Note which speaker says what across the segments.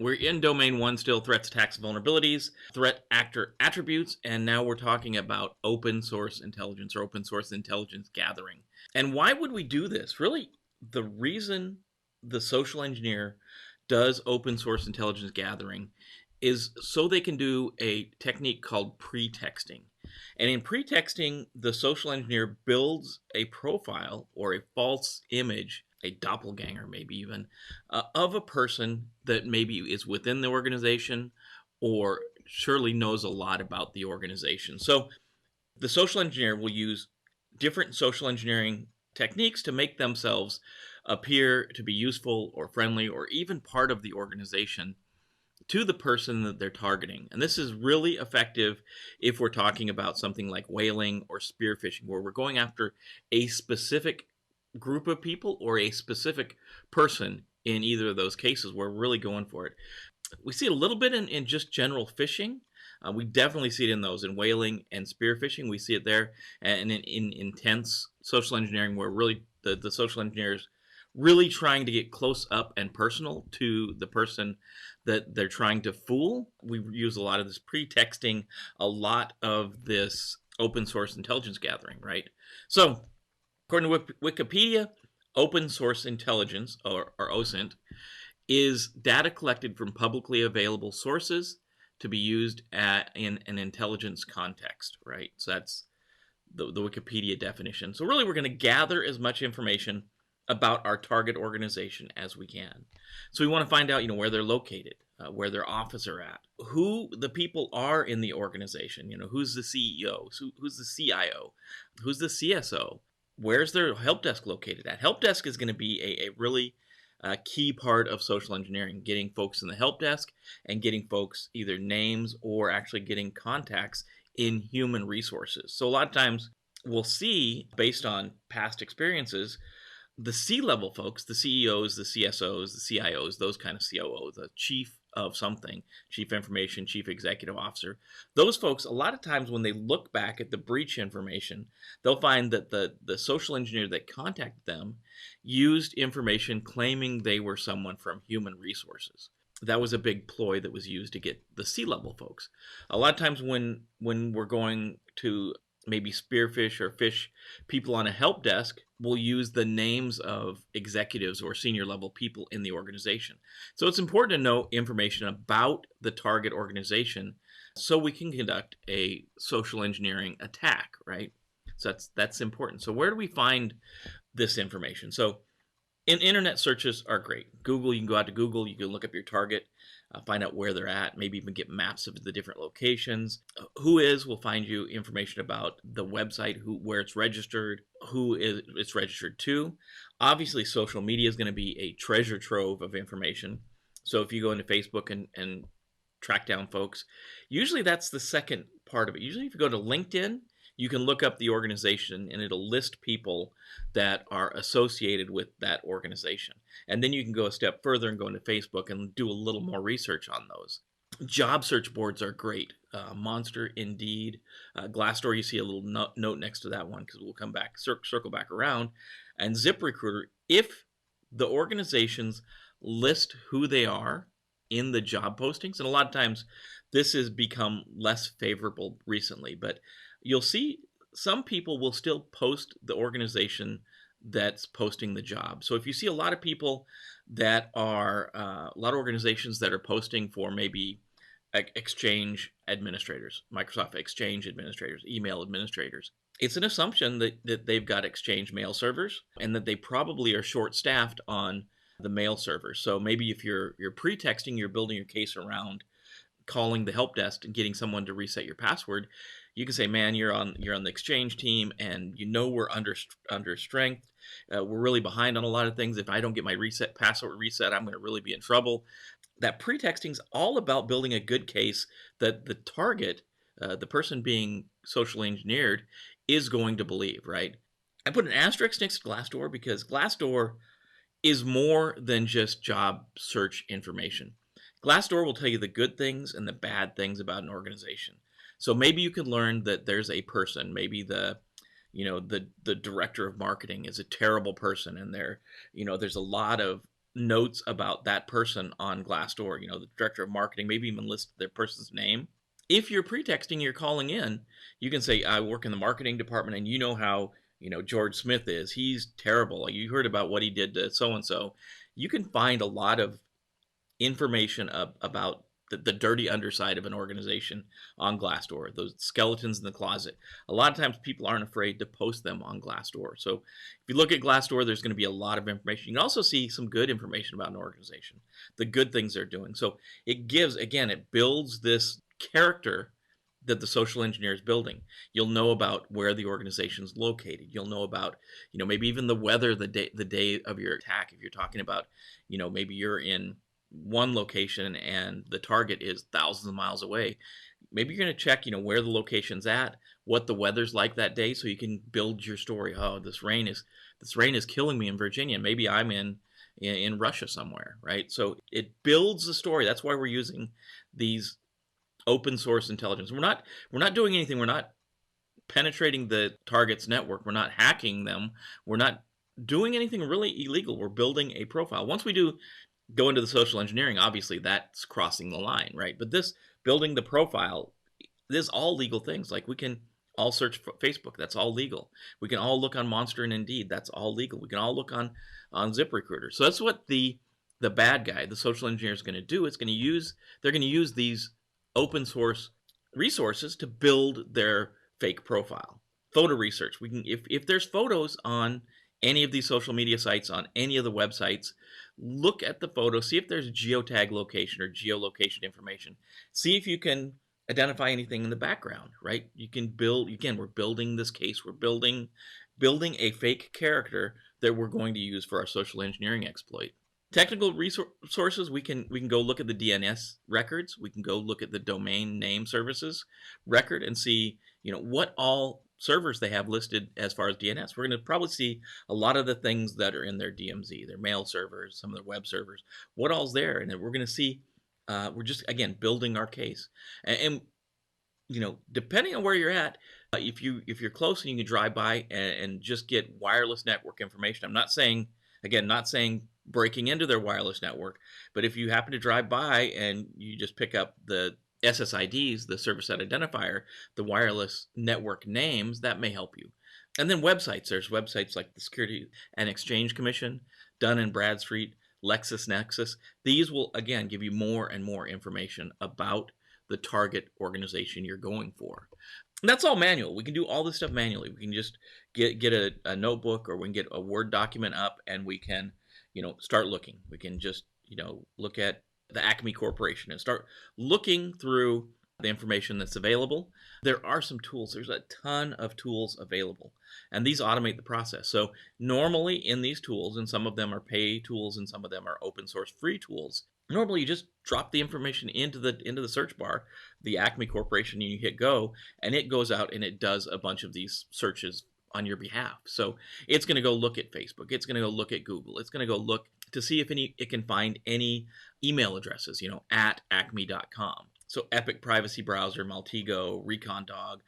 Speaker 1: We're in domain one still, threats, attacks, vulnerabilities, threat actor attributes, and now we're talking about open source intelligence or open source intelligence gathering. And why would we do this? Really, the reason the social engineer does open source intelligence gathering is so they can do a technique called pretexting. And in pretexting, the social engineer builds a profile or a false image, a doppelganger, maybe even, of a person that maybe is within the organization or surely knows a lot about the organization. So the social engineer will use different social engineering techniques to make themselves appear to be useful or friendly or even part of the organization to the person that they're targeting. And this is really effective if we're talking about something like whaling or spearfishing, where we're going after a specific group of people or a specific person in either of those cases. We're really going for it. We see it a little bit in just general fishing. We definitely see it in those in whaling and spearfishing. We see it there, and in intense social engineering, where really the social engineers really trying to get close up and personal to the person that they're trying to fool. We use a lot of this pretexting, a lot of this open source intelligence gathering, right? So, according to Wikipedia, open source intelligence, or OSINT, is data collected from publicly available sources to be used in an intelligence context, right? So that's the Wikipedia definition. So really, we're going to gather as much information about our target organization as we can. So we want to find out, where they're located, where their office are at, who the people are in the organization. Who's the CEO, who's the CIO, who's the CSO, where's their help desk located at. Help desk is going to be a really key part of social engineering, getting folks in the help desk and getting folks either names or actually getting contacts in human resources. So a lot of times we'll see, based on past experiences, the C-level folks, the CEOs, the CSOs, the CIOs, those kind of COOs, the chief of something, chief information, chief executive officer, those folks, a lot of times when they look back at the breach information, they'll find that the social engineer that contacted them used information claiming they were someone from human resources. That was a big ploy that was used to get the C-level folks. A lot of times when we're going to maybe spearfish or fish people on a help desk, will use the names of executives or senior level people in the organization. So it's important to know information about the target organization so we can conduct a social engineering attack, right? So that's important. So where do we find this information? So internet searches are great. Google, you can go out to Google, you can look up your target, find out where they're at, maybe even get maps of the different locations. Whois will find you information about the website, where it's registered, who it's registered to. Obviously, social media is going to be a treasure trove of information. So if you go into Facebook and track down folks, usually that's the second part of it. Usually if you go to LinkedIn, you can look up the organization and it'll list people that are associated with that organization. And then you can go a step further and go into Facebook and do a little more research on those. Job search boards are great. Monster, Indeed, Glassdoor. You see a little note next to that one because we'll come back, circle back around. And ZipRecruiter, if the organizations list who they are in the job postings, and a lot of times this has become less favorable recently, but you'll see some people will still post the organization that's posting the job. So if you see a lot of people that are a lot of organizations that are posting for maybe Exchange administrators, Microsoft Exchange administrators, email administrators, it's an assumption that they've got Exchange mail servers and that they probably are short staffed on the mail servers. So maybe if you're pretexting, you're building your case around calling the help desk and getting someone to reset your password, you can say, "Man, you're on the Exchange team, and we're under strength. We're really behind on a lot of things. If I don't get my password reset, I'm going to really be in trouble." That pretexting is all about building a good case that the target, the person being socially engineered, is going to believe. Right? I put an asterisk next to Glassdoor because Glassdoor is more than just job search information. Glassdoor will tell you the good things and the bad things about an organization. So maybe you can learn that there's a person, maybe the director of marketing is a terrible person, and there's a lot of notes about that person on Glassdoor, the director of marketing, maybe even list their person's name. If you're pretexting, you're calling in, you can say, I work in the marketing department and you know how, George Smith is. He's terrible. You heard about what he did to so and so. You can find a lot of information about the dirty underside of an organization on Glassdoor, those skeletons in the closet. A lot of times people aren't afraid to post them on Glassdoor. So if you look at Glassdoor, there's going to be a lot of information. You can also see some good information about an organization, the good things they're doing. So it gives, again, it builds this character that the social engineer is building. You'll know about where the organization's located. You'll know about, maybe even the weather the day of your attack. If you're talking about, maybe you're in one location and the target is thousands of miles away, maybe you're going to check, where the location's at, what the weather's like that day, so you can build your story. Oh, this rain is killing me in Virginia. Maybe I'm in Russia somewhere, right? So it builds the story. That's why we're using these open source intelligence. We're not doing anything. We're not penetrating the target's network. We're not hacking them. We're not doing anything really illegal. We're building a profile. Once we do go into the social engineering, obviously that's crossing the line, right? But this building the profile, this is all legal things. Like we can all search for Facebook, that's all legal. We can all look on Monster and Indeed, that's all legal. We can all look on ZipRecruiter. So that's what the bad guy, the social engineer, is going to do. They're going to use these open source resources to build their fake profile. Photo research. We can, if there's photos on any of these social media sites, on any of the websites, look at the photo, see if there's geotag location or geolocation information. See if you can identify anything in the background, right? You can build, again, we're building this case. We're building a fake character that we're going to use for our social engineering exploit. Technical resources, we can go look at the DNS records. We can go look at the domain name services record and see, what all servers they have listed as far as DNS. We're going to probably see a lot of the things that are in their DMZ, their mail servers, some of their web servers, what all's there. And then we're going to see, we're just, again, building our case. And depending on where you're at, if you're close and you can drive by and just get wireless network information, I'm not saying breaking into their wireless network, but if you happen to drive by and you just pick up the SSIDs, the service site identifier, the wireless network names, that may help you. And then websites. There's websites like the Security and Exchange Commission, Dun & Bradstreet, LexisNexis. These will, again, give you more and more information about the target organization you're going for. And that's all manual. We can do all this stuff manually. We can just get a notebook, or we can get a Word document up, and we can, start looking. We can just, look at the Acme Corporation and start looking through the information that's available. There are some tools. There's a ton of tools available, and these automate the process. So normally in these tools, and some of them are pay tools and some of them are open source free tools, normally you just drop the information into the search bar, the Acme Corporation, and you hit go, and it goes out and it does a bunch of these searches on your behalf. So it's going to go look at Facebook. It's going to go look at Google. It's going to go look to see if it can find any email addresses, at acme.com. So Epic Privacy Browser, Maltego, ReconDog,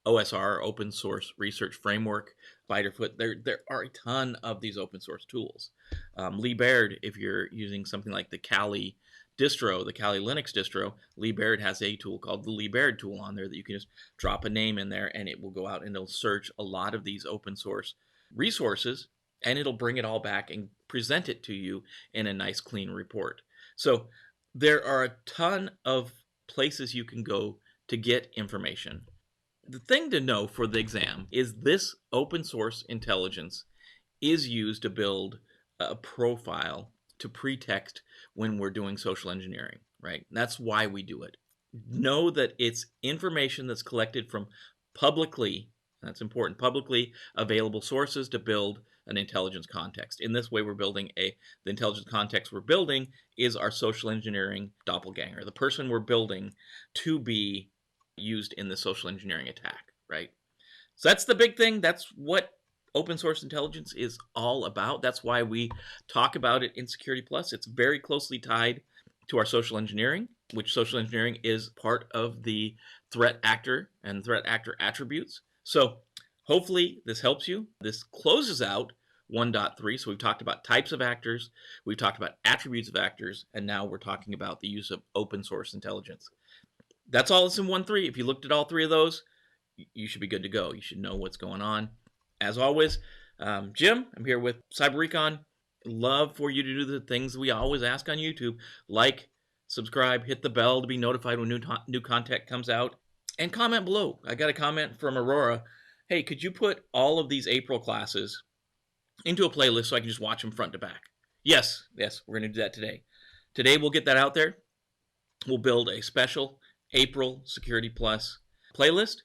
Speaker 1: OSR, Open Source Research Framework, Spiderfoot. There are a ton of these open source tools. Lieberd, if you're using something like the Kali distro, the Kali Linux distro, Lieberd has a tool called the Lieberd tool on there that you can just drop a name in there and it will go out and it'll search a lot of these open source resources, and it'll bring it all back and present it to you in a nice clean report. So there are a ton of places you can go to get information. The thing to know for the exam is this open source intelligence is used to build a profile to pretext when we're doing social engineering, right? That's why we do it. Know that it's information that's collected from publicly, that's important, publicly available sources to build an intelligence context. In this way, we're building the intelligence context we're building is our social engineering doppelganger, the person we're building to be used in the social engineering attack, right? So that's the big thing. That's what open source intelligence is all about. That's why we talk about it in Security Plus. It's very closely tied to our social engineering, which social engineering is part of the threat actor and threat actor attributes. So hopefully this helps you. This closes out 1.3. So we've talked about types of actors, we've talked about attributes of actors, and now we're talking about the use of open source intelligence. That's all that's in 1.3. If you looked at all three of those, you should be good to go. You should know what's going on. As always, Jim, I'm here with CyberRecon. Love for you to do the things we always ask on YouTube, like, subscribe, hit the bell to be notified when new content comes out, and comment below. I got a comment from Aurora. Hey, could you put all of these April classes into a playlist so I can just watch them front to back? Yes, we're going to do that today. Today we'll get that out there. We'll build a special April Security Plus playlist,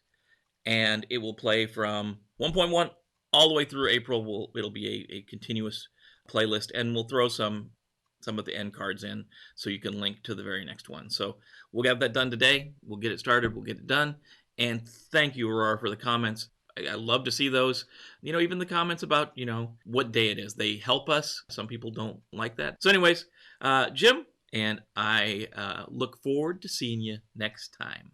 Speaker 1: and it will play from 1.1 all the way through April. It'll be a continuous playlist, and we'll throw some of the end cards in so you can link to the very next one. So we'll have that done today. We'll get it started. We'll get it done. And thank you, Aurora, for the comments. I love to see those. Even the comments about, what day it is. They help us. Some people don't like that. So anyways, Jim, and I look forward to seeing you next time.